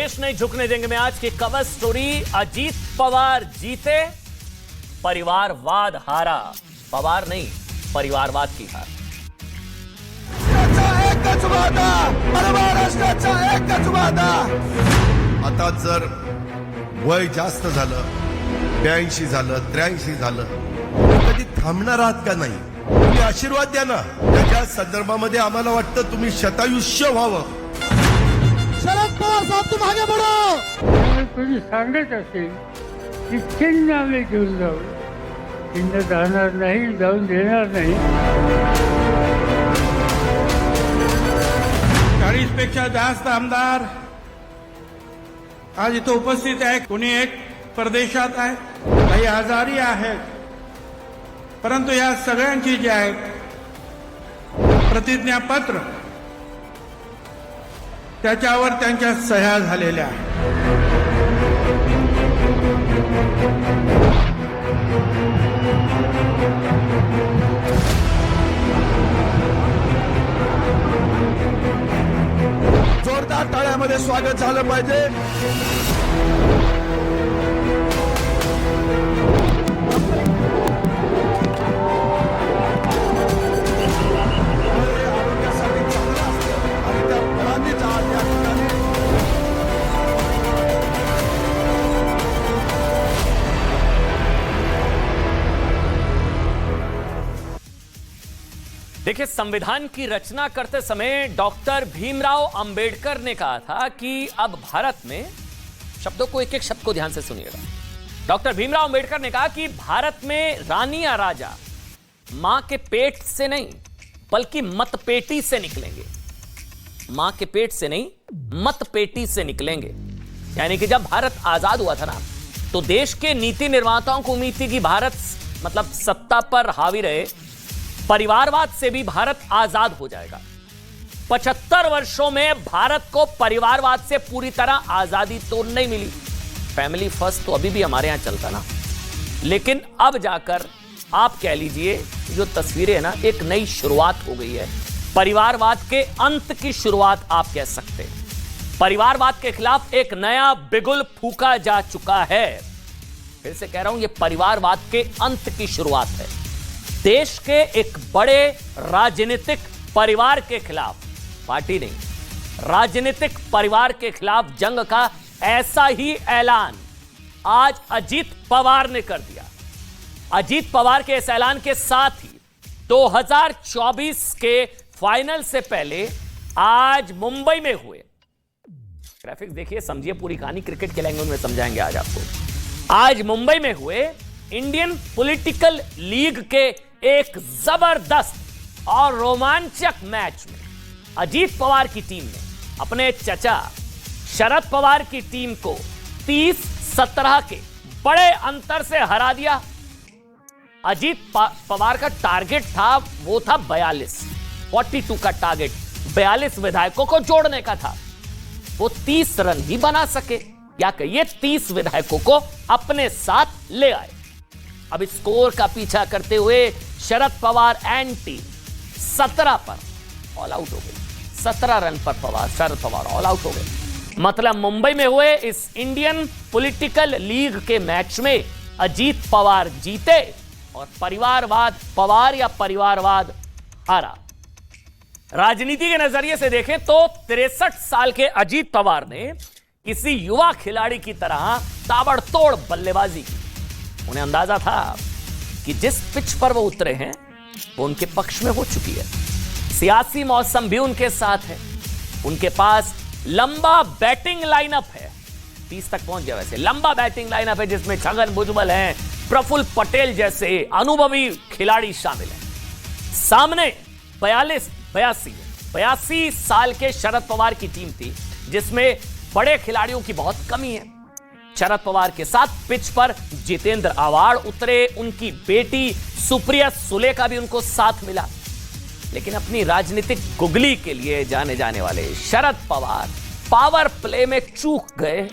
शीश नहीं झुकने देंगे में आज की कवर स्टोरी। अजीत पवार जीते, परिवारवाद हारा। पवार नहीं, परिवारवाद की हार। एकच वादा, महाराष्ट्राचा एकच वादा। आता जर वय जास्त झालं, 82 झालं, 83 झालं, कधी थांबणार आहात का नाही? तुम्ही आशीर्वाद द्या ना। त्याच्या संदर्भामध्ये आम्हाला वाटतं तुम्ही शतायुष्य व्हावं। शरद पवार साहेब तुम आगे बढ़ो। कोणी सांगत असेल की चिन्ह आम्ही घेऊन जाऊ, चिन्ह जाणार नाही, जाऊन देणार नाही। 40 पेक्षा जास्त आमदार आज इथं उपस्थित आहे। कोणी एक परदेशात आहे, काही आजारी आहेत, परंतु या सगळ्यांची जी आहे प्रतिज्ञापत्र त्याच्यावर त्यांच्या सह्या झालेल्या आहेत। जोरदार टाळ्यामध्ये स्वागत झालं पाहिजे। देखिए, संविधान की रचना करते समय डॉक्टर भीमराव अंबेडकर ने कहा था कि अब भारत में, शब्दों को एक एक शब्द को ध्यान से सुनिएगा। डॉक्टर भीमराव अंबेडकर ने कहा कि भारत में रानी या राजा मां के पेट से नहीं बल्कि मतपेटी से निकलेंगे। मां के पेट से नहीं, मतपेटी से निकलेंगे। यानी कि जब भारत आजाद हुआ था ना, तो देश के नीति निर्माताओं को उम्मीद थी कि भारत मतलब सत्ता पर हावी रहे, परिवारवाद से भी भारत आजाद हो जाएगा। 75 वर्षों में भारत को परिवारवाद से पूरी तरह आजादी तो नहीं मिली। फैमिली फर्स्ट तो अभी भी हमारे यहां चलता ना, लेकिन अब जाकर आप कह लीजिए जो तस्वीरें है ना, एक नई शुरुआत हो गई है। परिवारवाद के अंत की शुरुआत आप कह सकते हैं। परिवारवाद के खिलाफ एक नया बिगुल फूंका जा चुका है। फिर से कह रहा हूं, यह परिवारवाद के अंत की शुरुआत है। देश के एक बड़े राजनीतिक परिवार के खिलाफ, पार्टी नहीं, राजनीतिक परिवार के खिलाफ जंग का ऐसा ही ऐलान आज अजीत पवार ने कर दिया। अजीत पवार के इस ऐलान के साथ ही 2024 के फाइनल से पहले आज मुंबई में हुए, ग्राफिक्स देखिए, समझिए पूरी कहानी, क्रिकेट के लैंग्वेज में समझाएंगे आज आपको। आज मुंबई में हुए इंडियन पॉलिटिकल लीग के एक जबरदस्त और रोमांचक मैच में अजीत पवार की टीम ने अपने चचा शरद पवार की टीम को 30-17 के बड़े अंतर से हरा दिया। अजीत पवार का टारगेट था, वो था 42 का टारगेट, 42 विधायकों को जोड़ने का था। वो 30 रन ही बना सके, या कहिए 30 विधायकों को अपने साथ ले आए। अब स्कोर का पीछा करते हुए शरद पवार एंड टीम 17 पर ऑल आउट हो गई। 17 रन पर शरद पवार ऑल आउट हो गए। मतलब मुंबई में हुए इस इंडियन पॉलिटिकल लीग के मैच में अजीत पवार जीते और परिवारवाद, पवार या परिवारवाद हारा। राजनीति के नजरिए से देखें तो 63 साल के अजीत पवार ने किसी युवा खिलाड़ी की तरह ताबड़तोड़ बल्लेबाजी की। उन्हें अंदाजा था कि जिस पिच पर वो उतरे हैं वो उनके पक्ष में हो चुकी है। सियासी मौसम भी उनके साथ है। उनके पास लंबा बैटिंग लाइनअप है, 30 तक पहुंच गया। वैसे लंबा बैटिंग लाइनअप है जिसमें छगन भुजबल हैं, प्रफुल्ल पटेल जैसे अनुभवी खिलाड़ी शामिल हैं। सामने 82 साल के शरद पवार की टीम थी जिसमें बड़े खिलाड़ियों की बहुत कमी है। शरद पवार के साथ पिच पर जितेंद्र आवाड़ उतरे, उनकी बेटी सुप्रिया सुले का भी उनको साथ मिला। लेकिन अपनी राजनीतिक गुगली के लिए जाने जाने वाले शरद पवार पावर प्ले में चूक गए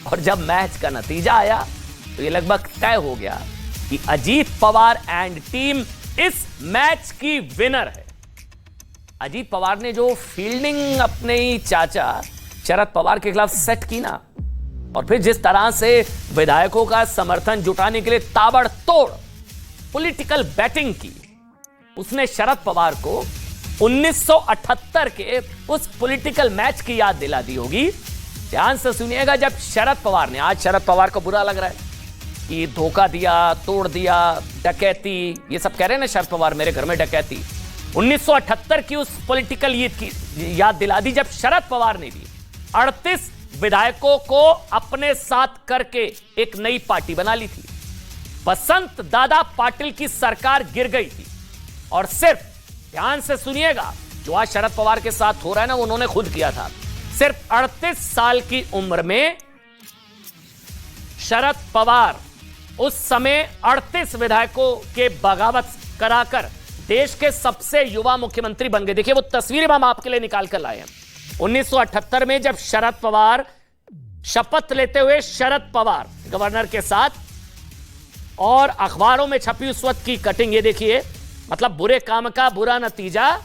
और जब मैच का नतीजा आया तो यह लगभग तय हो गया कि अजीत पवार एंड टीम इस मैच की विनर है। अजीत पवार ने जो फील्डिंग अपने ही चाचा शरद पवार के खिलाफ सेट की ना, और फिर जिस तरह से विधायकों का समर्थन जुटाने के लिए ताबड़तोड़ पॉलिटिकल बैटिंग की, उसने शरद पवार को 1978 के उस पॉलिटिकल मैच की याद दिला दी होगी। ध्यान से सुनिएगा, जब शरद पवार ने, आज शरद पवार को बुरा लग रहा है कि धोखा दिया, तोड़ दिया, डकैती, ये सब कह रहे हैं ना शरद पवार, मेरे घर में डकैती। 1978 की उस पॉलिटिकल याद दिला दी जब शरद पवार ने भी 38 विधायकों को अपने साथ करके एक नई पार्टी बना ली थी। बसंत दादा पाटिल की सरकार गिर गई थी, और सिर्फ, ध्यान से सुनिएगा, जो आज शरद पवार के साथ हो रहा है ना, उन्होंने खुद किया था। सिर्फ 38 साल की उम्र में शरद पवार उस समय 38 विधायकों के बगावत कराकर देश के सबसे युवा मुख्यमंत्री बन गए। देखिए वो तस्वीरें हम आपके लिए निकाल कर लाए हैं। 1978 में जब शरद पवार शपथ लेते हुए, शरद पवार गवर्नर के साथ, और अखबारों में छपी उस वक्त की कटिंग ये देखिए, मतलब बुरे काम का बुरा नतीजा,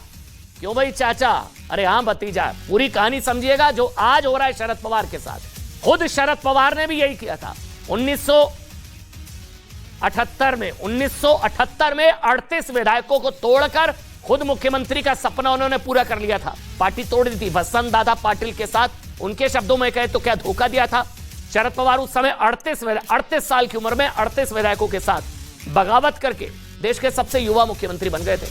क्यों भाई चाचा, अरे हां भतीजा, पूरी कहानी समझिएगा जो आज हो रहा है शरद पवार के साथ। खुद शरद पवार ने भी यही किया था 1978 में 38 विधायकों को तोड़कर खुद मुख्यमंत्री का सपना उन्होंने पूरा कर लिया था। पार्टी तोड़ दी थी बसंत दादा पाटिल के साथ। उनके शब्दों में कहे तो क्या धोखा दिया था। शरद पवार उस समय 38 साल की उम्र में 38 विधायकों के साथ बगावत करके देश के सबसे युवा मुख्यमंत्री बन गए थे।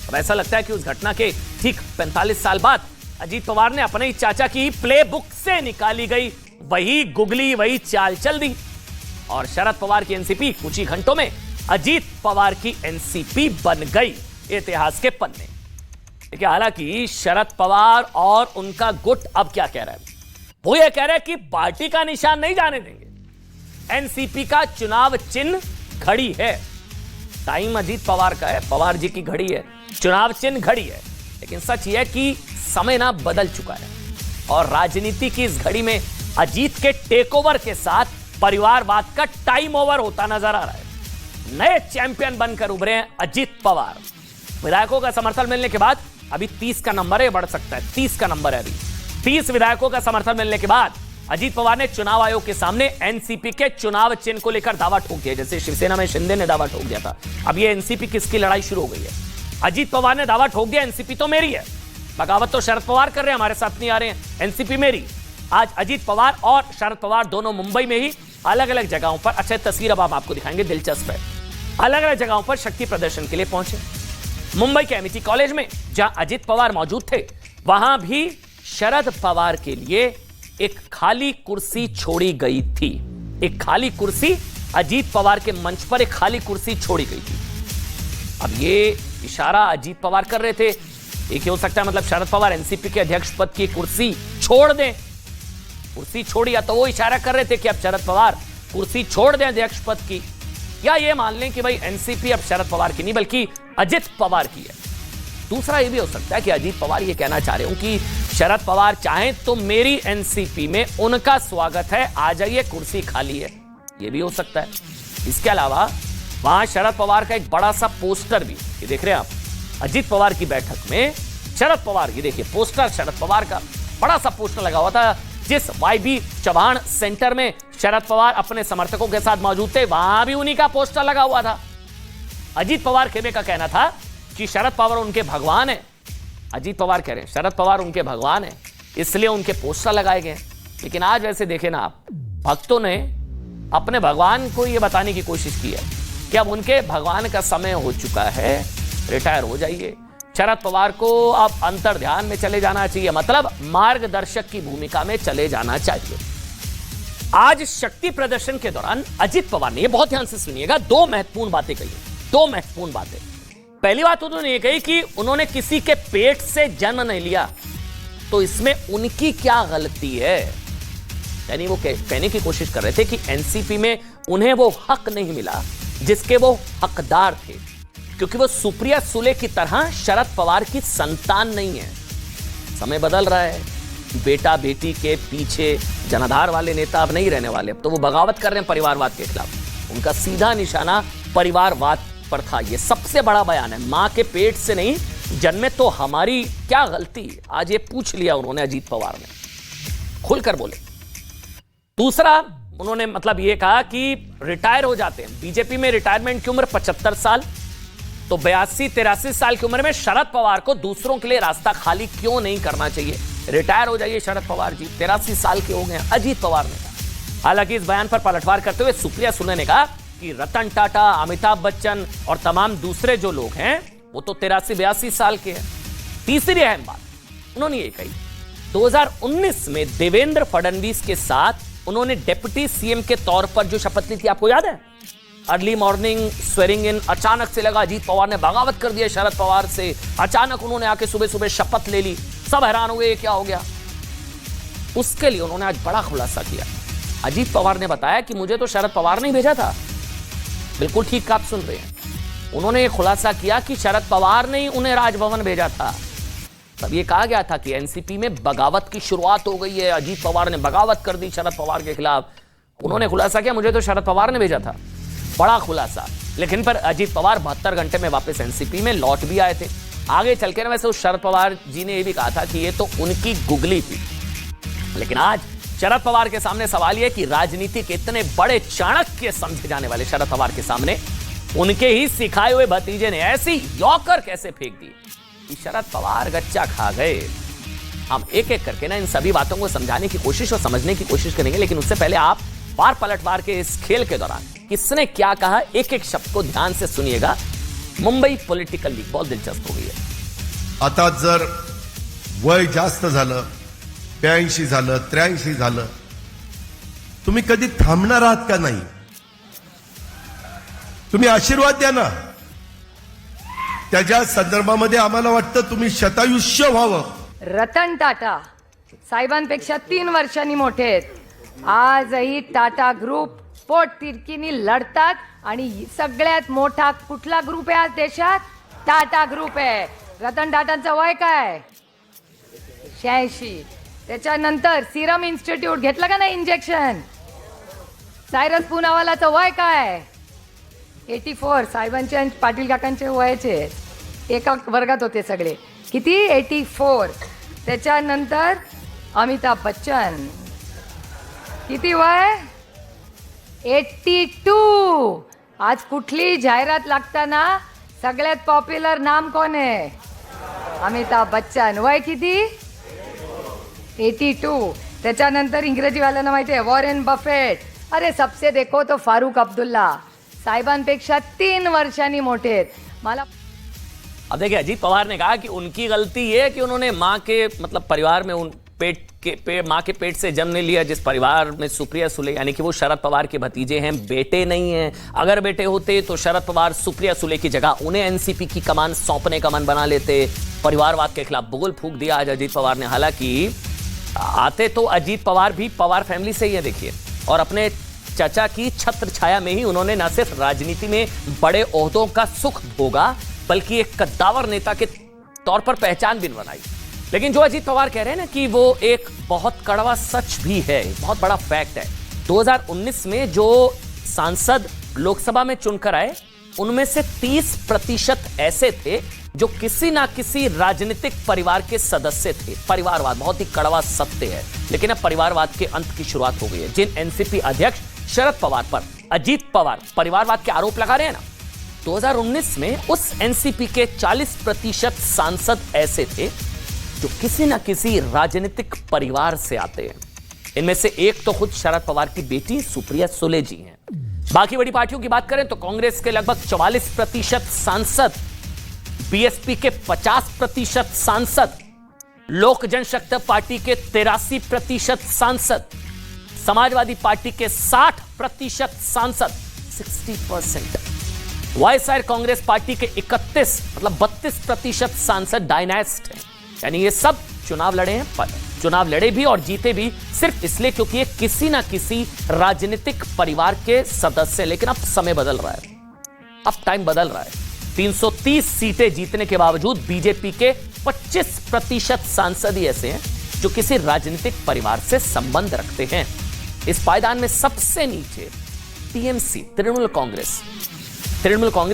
अब ऐसा लगता है कि उस घटना के ठीक 45 साल बाद अजीत पवार ने अपने ही चाचा की प्ले बुक से निकाली गई वही गुगली, वही चाल चल दी, और शरद पवार की एनसीपी कुछ ही घंटों में अजीत पवार की एनसीपी बन गई इतिहास के पन्ने। देखिए, हालांकि शरद पवार और उनका गुट अब क्या कह रहा है, वो ये कह रहे हैं कि पार्टी का निशान नहीं जाने देंगे। एनसीपी का चुनाव चिन्ह घड़ी है। टाइम अजीत पवार का है, पवार जी की घड़ी है, चुनाव चिन्ह घड़ी है। लेकिन सच यह है कि समय ना बदल चुका है, और राजनीति की इस घड़ी में अजीत के टेक ओवर के साथ परिवारवाद का टाइम ओवर होता नजर आ रहा है। नए चैंपियन बनकर उभरे हैं अजीत पवार। विधायकों का समर्थन मिलने के बाद अभी 30 का नंबर है, बढ़ सकता है, 30 का नंबर है अभी। 30 विधायकों का समर्थन मिलने के बाद अजीत पवार ने चुनाव आयोग के सामने एनसीपी के चुनाव चिन्ह को लेकर दावा ठोक दिया, जैसे शिवसेना में शिंदे ने दावा ठोक दिया था। अब ये एनसीपी किसकी लड़ाई शुरू हो गई है। अजीत पवार ने दावा ठोक दिया, एनसीपी तो मेरी है, बगावत तो शरद पवार कर रहे हैं, हमारे साथ नहीं आ रहे हैं, एनसीपी मेरी। आज अजीत पवार और शरद पवार दोनों मुंबई में ही अलग अलग जगहों पर, अच्छा तस्वीर अब हम आपको दिखाएंगे, दिलचस्प है, अलग अलग जगहों पर शक्ति प्रदर्शन के लिए पहुंचे। मुंबई के एमिटी कॉलेज में जहां अजीत पवार मौजूद थे, वहां भी शरद पवार के लिए एक खाली कुर्सी छोड़ी गई थी। एक खाली कुर्सी, अजीत पवार के मंच पर एक खाली कुर्सी छोड़ी गई थी। अब ये इशारा अजीत पवार कर रहे थे, एक हो सकता है मतलब शरद पवार एनसीपी के अध्यक्ष पद की कुर्सी छोड़ दें, कुर्सी छोड़ी, या तो वो इशारा कर रहे थे कि अब शरद पवार कुर्सी छोड़ दें अध्यक्ष पद की, या ये मान लें कि भाई एनसीपी अब शरद पवार की नहीं बल्कि अजित पवार की है। दूसरा ये भी हो सकता है कि अजीत पवार ये कहना चाह रहे हो कि शरद पवार चाहें तो मेरी एनसीपी में उनका स्वागत है, आ जाइए, कुर्सी खाली है, ये भी हो सकता है। इसके अलावा वहां शरद पवार का एक बड़ा सा पोस्टर भी, ये देख रहे हैं आप, अजीत पवार की बैठक में शरद पवार, ये देखिए पोस्टर शरद पवार का बड़ा सा पोस्टर लगा हुआ था। जिस वाईबी चौहान सेंटर में शरद पवार अपने समर्थकों के साथ मौजूद थे, वहां भी उन्हीं का पोस्टर लगा हुआ था। अजीत पवार खेमे का कहना था कि शरद पवार उनके भगवान है। अजीत पवार कह रहे हैं शरद पवार उनके भगवान है, इसलिए उनके पोस्टर लगाए गए। लेकिन आज वैसे देखे ना आप, भक्तों ने अपने भगवान को यह बताने की कोशिश की है कि अब उनके भगवान का समय हो चुका है, रिटायर हो जाइए। शरद पवार को अब अंतर ध्यान में चले जाना चाहिए, मतलब मार्गदर्शक की भूमिका में चले जाना चाहिए। आज शक्ति प्रदर्शन के दौरान अजीत पवार ने, बहुत ध्यान से सुनिएगा, दो महत्वपूर्ण बातें कही, दो महत्वपूर्ण बातें। पहली बात उन्होंने ये कही कि उन्होंने किसी के पेट से जन्म नहीं लिया, तो इसमें उनकी क्या गलती है। यानी वो कहने की कोशिश कर रहे थे कि एनसीपी में उन्हें वो हक नहीं मिला जिसके वो हकदार थे, क्योंकि वो सुप्रिया सुले की तरह शरद पवार की संतान नहीं है। समय बदल रहा है, बेटा बेटी के पीछे जनाधार वाले नेता अब नहीं रहने वाले, अब तो वो बगावत कर रहे हैं परिवारवाद के खिलाफ। उनका सीधा निशाना परिवारवाद पर था। ये सबसे बड़ा बयान है, मां के पेट से नहीं जन्मे तो हमारी क्या गलती, आज ये पूछ लिया उन्होंने अजीत पवार ने। खुलकर बोले। दूसरा, उन्होंने मतलब ये कहा कि रिटायर हो जाते हैं, बीजेपी में रिटायरमेंट की उम्र 75 साल, तो 82-83 साल की उम्र में शरद पवार को दूसरों के लिए रास्ता खाली क्यों नहीं करना चाहिए? रिटायर हो जाइए शरद पवार जी, 83 साल के हो गए हैं, अजीत पवार ने कहा। हालांकि इस बयान पर पलटवार करते हुए सुप्रिया सुले ने कहा कि रतन टाटा, अमिताभ बच्चन और तमाम दूसरे जो लोग हैं वो तो 83-82 साल के हैं। तीसरी अहम बात उन्होंने ये कही, 2019 में देवेंद्र फडणवीस के साथ उन्होंने डिप्टी सीएम के तौर पर जो शपथ ली थी, आपको याद है? अर्ली मॉर्निंग स्वेरिंग इन, अचानक से लगा अजीत पवार ने बगावत कर दिया शरद पवार से, अचानक उन्होंने आके सुबह सुबह शपथ ले ली, सब हैरान हुए ये क्या हो गया। उसके लिए उन्होंने आज बड़ा खुलासा किया। अजीत पवार ने बताया कि मुझे तो शरद पवार ने भेजा था। बिल्कुल ठीक आप सुन रहे हैं, उन्होंने ये खुलासा किया कि शरद पवार ने ही उन्हें राजभवन भेजा था। तब ये कहा गया था कि एनसीपी में बगावत की शुरुआत हो गई है, अजीत पवार ने बगावत कर दी शरद पवार के खिलाफ। उन्होंने खुलासा किया मुझे तो शरद पवार ने भेजा था, बड़ा खुलासा। लेकिन पर अजीत पवार 72 घंटे में वापस एनसीपी में लौट भी आए थे। आगे चल के ना वैसे उस शरद पवार जी ने यह भी कहा था कि ये तो उनकी गुगली थी। लेकिन आज शरद पवार के सामने सवाल यह कि राजनीति के इतने बड़े चाणक्य समझे जाने वाले शरद पवार के सामने उनके ही सिखाए हुए भतीजे ने ऐसी यॉकर कैसे फेंक दी कि शरद पवार गच्चा खा गए। हम एक एक करके ना इन सभी बातों को समझाने की कोशिश और समझने की कोशिश करेंगे, लेकिन उससे पहले आप बार पलटवार के इस खेल के दौरान किसने क्या कहा, एक एक शब्द को ध्यान से सुनिएगा। मुंबई पॉलिटिकल लीग बहुत दिलचस्प हो गई है। आता जर वय जास्त झालं, 82 झालं, 83 झालं, तुम्ही कधी थांबणार आहात का नाही? तुम्ही आशीर्वाद द्या ना। त्याच्या संदर्भामध्ये आम्हाला वाटतं तुम्ही शतायुष्य व्हावं। रतन टाटा साहेबांपेक्षा 3 वर्षांनी मोठे आहेत। आजही टाटा ग्रुप पोट तिरकीनी लढतात आणि सगळ्यात मोठा कुठला ग्रुप आहे आज देशात? टाटा ग्रुप आहे। रतन टाटांचं वय काय? 86। त्याच्यानंतर सिरम इन्स्टिट्यूट घेतलं का नाही इंजेक्शन? सायरस पुनावालाचं वय काय? 84। साहेबांचे आणि पाटील काकांचे वयाचे एका वर्गात होते सगळे। किती? 84। त्याच्यानंतर अमिताभ बच्चन किती वय? 82। आज कुठली जाहिरात लागताना सगळ्यात पॉप्युलर नाम कोण आहे? अमिताभ बच्चन। वय किती? 82। त्याच्यानंतर इंग्रजीवाल्यांना माहिती आहे वॉरेन बफेट। अरे सबसे देखो तो फारूक अब्दुल्ला साहिबांपेक्षा 3 वर्षांनी मोठे आहेत। मला अब देखिए अजीत पवार ने कहा कि उनकी गलती ये है कि उन्होंने मां के मतलब परिवार में उन मां के पेट से जन्म लिया, जिस परिवार में सुप्रिया सुले यानी कि वो शरद पवार के भतीजे हैं, बेटे नहीं हैं। अगर बेटे होते तो शरद पवार सुप्रिया सुले की जगह उन्हें एनसीपी की कमान सौंपने का मन बना लेते। परिवारवाद के खिलाफ बुगुल फूंक दिया आज अजीत पवार ने। हालांकि आते तो अजीत पवार भी पवार फैमिली से ही है देखिए, और अपने चाचा की छत्र छाया में ही उन्होंने न सिर्फ राजनीति में बड़े ओहदों का सुख भोगा बल्कि एक कद्दावर नेता के तौर पर पहचान भी बनाई। लेकिन जो अजीत पवार कह रहे हैं ना कि वो एक बहुत कड़वा सच भी है, बहुत बड़ा फैक्ट है। 2019 में जो सांसद लोकसभा में चुनकर आए उनमें से 30% ऐसे थे जो किसी ना किसी राजनीतिक परिवार के सदस्य थे। परिवारवाद बहुत ही कड़वा सत्य है, लेकिन अब परिवारवाद के अंत की शुरुआत हो गई है। जिन एनसीपी अध्यक्ष शरद पवार पर अजीत पवार परिवारवाद के आरोप लगा रहे हैं ना, 2019 में उस एनसीपी के 40% सांसद ऐसे थे जो किसी ना किसी राजनीतिक परिवार से आते हैं। इनमें से एक तो खुद शरद पवार की बेटी सुप्रिया सुले जी हैं। बाकी बड़ी पार्टियों की बात करें तो कांग्रेस के लगभग 44% सांसद, बीएसपी के 50% सांसद, लोक जनशक्ति पार्टी के 83% सांसद, समाजवादी पार्टी के 60% सांसद 60%, वाईएसआर कांग्रेस पार्टी के 32% सांसद डायनास्ट हैं। यानी ये सब चुनाव लड़े हैं, चुनाव लड़े भी और जीते भी सिर्फ इसलिए क्योंकि ये किसी ना किसी राजनीतिक परिवार के सदस्य। लेकिन अब समय बदल रहा है, अब टाइम बदल रहा है। 330 सीटें जीतने के बावजूद बीजेपी के 25% सांसद ही ऐसे हैं जो किसी राजनीतिक परिवार से संबंध रखते हैं। इस पायदान में सबसे नीचे टीएमसी, तृणमूल कांग्रेस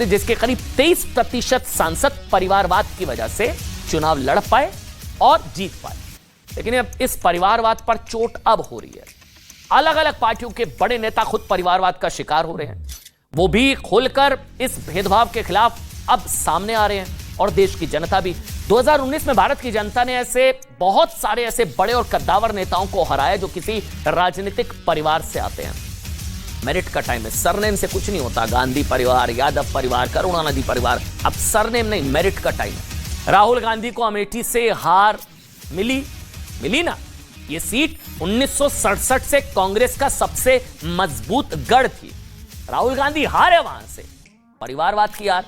जिसके करीब 23% सांसद परिवारवाद की वजह से चुनाव लड़ पाए और जीत पाए। लेकिन अब इस परिवारवाद पर चोट अब हो रही है। अलग अलग पार्टियों के बड़े नेता खुद परिवारवाद का शिकार हो रहे हैं, वो भी खुलकर इस भेदभाव के खिलाफ अब सामने आ रहे हैं, और देश की जनता भी। 2019 में भारत की जनता ने ऐसे बहुत सारे ऐसे बड़े और कद्दावर नेताओं को हराया जो किसी राजनीतिक परिवार से आते हैं। मेरिट का टाइम है, सरनेम से कुछ नहीं होता। गांधी परिवार, यादव परिवार, करुणानिधि परिवार, अब सरनेम नहीं, मेरिट का टाइम है। राहुल गांधी को अमेठी से हार मिली ना। ये सीट 1967 से कांग्रेस का सबसे मजबूत गढ़ थी। राहुल गांधी हारे वहां से, परिवारवाद की हार।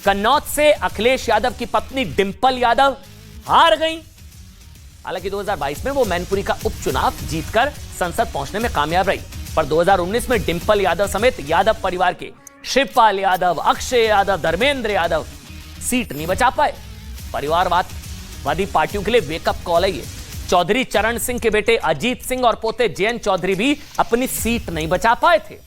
कन्नौज से अखिलेश यादव की पत्नी डिंपल यादव हार गई। हालांकि 2022 में वो मैनपुरी का उपचुनाव जीतकर संसद पहुंचने में कामयाब रही, पर 2019 में डिंपल यादव समेत यादव परिवार के शिवपाल यादव, अक्षय यादव, धर्मेंद्र यादव सीट नहीं बचा पाए। परिवारवादी पार्टियों के लिए वेकअप कॉल है ये। चौधरी चरण सिंह के बेटे अजीत सिंह और पोते जयंत चौधरी भी अपनी सीट नहीं बचा पाए थे।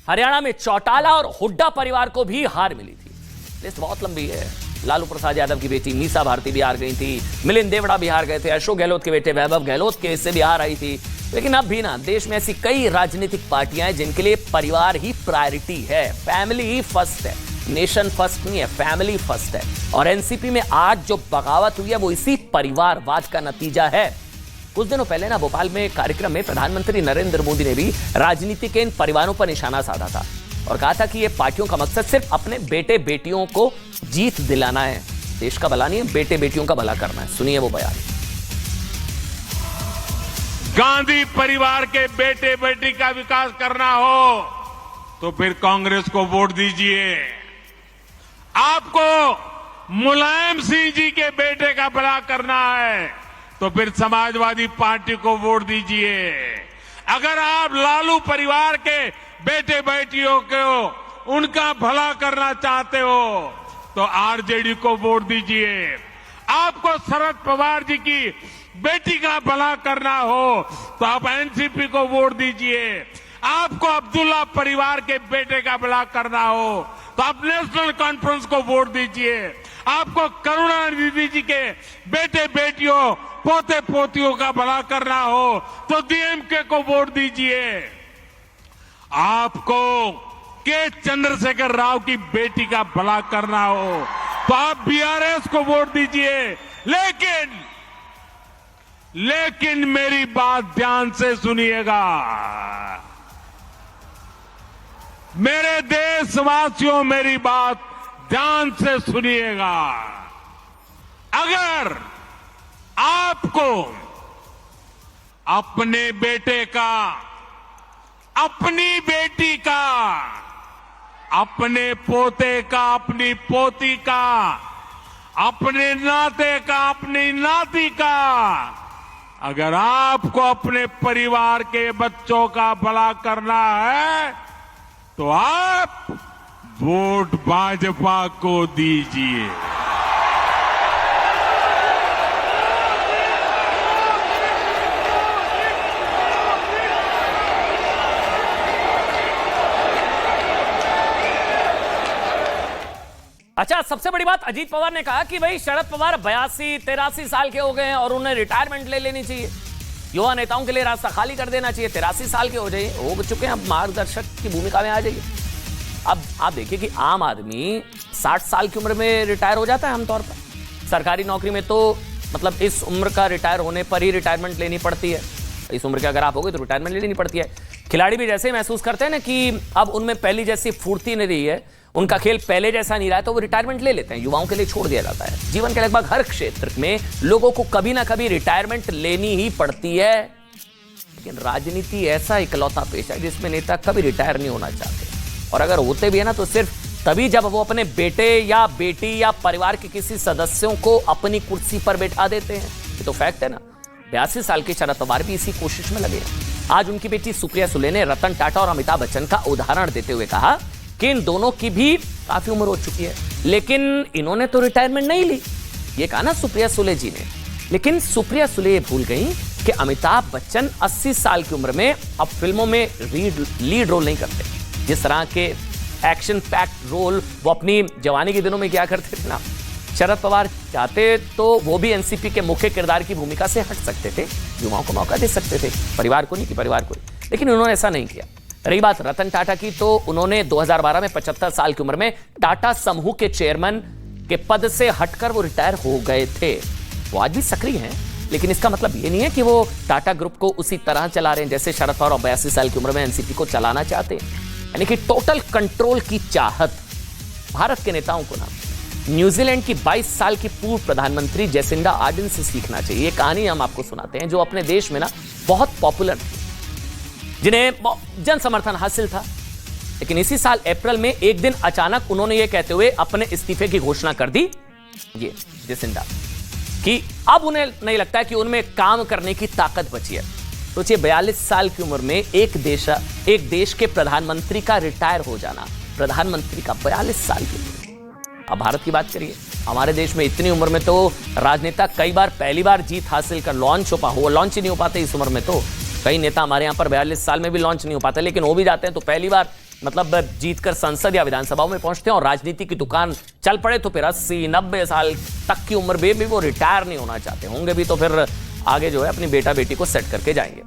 हरियाणा में चौटाला और हुड्डा परिवार को भी हार मिली थी। लिस्ट बहुत लंबी है। लालू प्रसाद यादव की बेटी मीसा भारती भी हार गई थी, मिलिंद देवड़ा भी हार गए थे, अशोक गहलोत के बेटे वैभव गहलोत के इससे भी हार आई थी। लेकिन अब भी ना देश में ऐसी कई राजनीतिक पार्टियां हैं जिनके लिए परिवार ही प्रायोरिटी है, फैमिली ही फर्स्ट है, नेशन फर्स्ट नहीं है, फैमिली फर्स्ट है। और एनसीपी में आज जो बगावत हुई है वो इसी परिवारवाद का नतीजा है। कुछ दिनों पहले ना भोपाल में कार्यक्रम में प्रधानमंत्री नरेंद्र मोदी ने भी राजनीति के इन परिवारों पर निशाना साधा था और कहा था कि ये पार्टियों का मकसद सिर्फ अपने बेटे बेटियों को जीत दिलाना है, देश का भला नहीं है, बेटे बेटियों का भला करना है। सुनिए वो बयान। गांधी परिवार के बेटे बेटी का विकास करना हो तो फिर कांग्रेस को वोट दीजिए। आपको मुलायम सिंह जी के बेटे का भला करना है तो फिर समाजवादी पार्टी को वोट दीजिए। अगर आप लालू परिवार के बेटे बेटियों को उनका भला करना चाहते हो तो आरजेडी को वोट दीजिए। आपको शरद पवार जी की बेटी का भला करना हो तो आप एनसीपी को वोट दीजिए। आपको अब्दुल्ला परिवार के बेटे का भला करना हो तो आप नेशनल कॉन्फ्रेंस को वोट दीजिए। आपको करुणानिधि जी के बेटे बेटियों पोते पोतियों का भला करना हो तो डीएमके को वोट दीजिए। आपको के चंद्रशेखर राव की बेटी का भला करना हो तो आप बीआरएस को वोट दीजिए। लेकिन मेरी बात ध्यान से सुनिएगा। मेरे देशवासियों, मेरी बात ध्यान से सुनिएगा। अगर आपको अपने बेटे का, अपनी बेटी का, अपने पोते का, अपनी पोती का, अपने नाते का, अपनी नाती का, अगर आपको अपने परिवार के बच्चों का भला करना है तो आप वोट भाजपा को दीजिए। अच्छा, सबसे बड़ी बात अजीत पवार ने कहा कि भाई शरद पवार 82-83 साल के हो गए हैं और उन्हें रिटायरमेंट ले लेनी चाहिए। युवा नेताओं के लिए रास्ता खाली कर देना चाहिए। 83 साल के हो चुके हैं, अब मार्गदर्शक की भूमिका में आ जाइए। अब आप देखिए कि आम आदमी 60 साल की उम्र में रिटायर हो जाता है आमतौर पर। सरकारी नौकरी में तो मतलब इस उम्र का रिटायर होने पर ही रिटायरमेंट लेनी पड़ती है। इस उम्र के अगर आप हो गए तो रिटायरमेंट लेनी पड़ती है। खिलाड़ी भी जैसे महसूस करते हैं ना कि अब उनमें पहली जैसी फुर्ती नहीं रही है, उनका खेल पहले जैसा नहीं रहा है, तो वो रिटायरमेंट ले लेते हैं। युवाओं के लिए छोड़ दिया जाता है। जीवन के लगभग हर क्षेत्र में लोगों को कभी ना कभी रिटायरमेंट लेनी ही पड़ती है। लेकिन राजनीति ऐसा इकलौता पेशा है जिसमें नेता कभी रिटायर नहीं होना चाहते, और अगर होते भी है ना तो सिर्फ तभी जब वो अपने बेटे या बेटी या परिवार के किसी सदस्यों को अपनी कुर्सी पर बैठा देते हैं। ये तो फैक्ट है ना। 82 साल के शरद पवार भी इसी कोशिश में लगे हैं। आज उनकी बेटी सुप्रिया सुले ने रतन टाटा और अमिताभ बच्चन का उदाहरण देते हुए कहा कि इन दोनों की भी काफी उम्र हो चुकी है, लेकिन इन्होंने तो रिटायरमेंट नहीं ली। ये कहा ना सुप्रिया सुले जी ने। लेकिन सुप्रिया सुले ये भूल गई कि अमिताभ बच्चन 80 साल की उम्र में अब फिल्मों में लीड रोल नहीं करते। जिस तरह के एक्शन पैक्ड रोल वो अपनी जवानी के दिनों में क्या करते थे ना, शरद पवार चाहते तो वो भी एनसीपी के मुख्य किरदार की भूमिका से हट सकते थे। युवाओं को मौका दे सकते थे, परिवार को नहीं कि परिवार को, लेकिन उन्होंने ऐसा नहीं किया। रही बात रतन टाटा की, तो उन्होंने 2012 में 75 साल की उम्र में टाटा समूह के चेयरमैन के पद से हटकर वो रिटायर हो गए थे। वो आज भी सक्रिय हैं, लेकिन इसका मतलब ये नहीं है कि वो टाटा ग्रुप को उसी तरह चला रहे हैं जैसे शरद पवार 82 साल की उम्र में एनसीपी को चलाना चाहते हैं। यानी कि टोटल कंट्रोल की चाहत भारत के नेताओं को ना न्यूजीलैंड की 22 साल की पूर्व प्रधानमंत्री जेसिंडा आर्डन से सीखना चाहिए। ये कहानी हम आपको सुनाते हैं, जो अपने देश में ना बहुत पॉपुलर थी, जिन्हें जन समर्थन हासिल था, लेकिन इसी साल अप्रैल में एक दिन अचानक उन्होंने ये कहते हुए अपने इस्तीफे की घोषणा कर दी, ये जेसिंडा, कि अब उन्हें नहीं लगता है कि उनमें काम करने की ताकत बची है। सोचिए 42 साल की उम्र में एक देश के प्रधानमंत्री का रिटायर हो जाना, प्रधानमंत्री का 42 साल की उम्र। अब भारत की बात करिए, हमारे देश में इतनी उम्र में तो राजनेता कई बार पहली बार जीत हासिल कर लॉन्च ही नहीं हो पाते। इस उम्र में तो कई नेता हमारे यहाँ पर 42 साल में भी लॉन्च नहीं हो पाते, लेकिन हो भी जाते हैं तो पहली बार मतलब जीतकर संसद या विधानसभाओं में पहुंचते हैं, और राजनीति की दुकान चल पड़े तो फिर 80-90 साल तक की उम्र में भी वो रिटायर नहीं होना चाहते होंगे भी, तो फिर आगे जो है अपनी बेटा बेटी को सेट करके जाएंगे।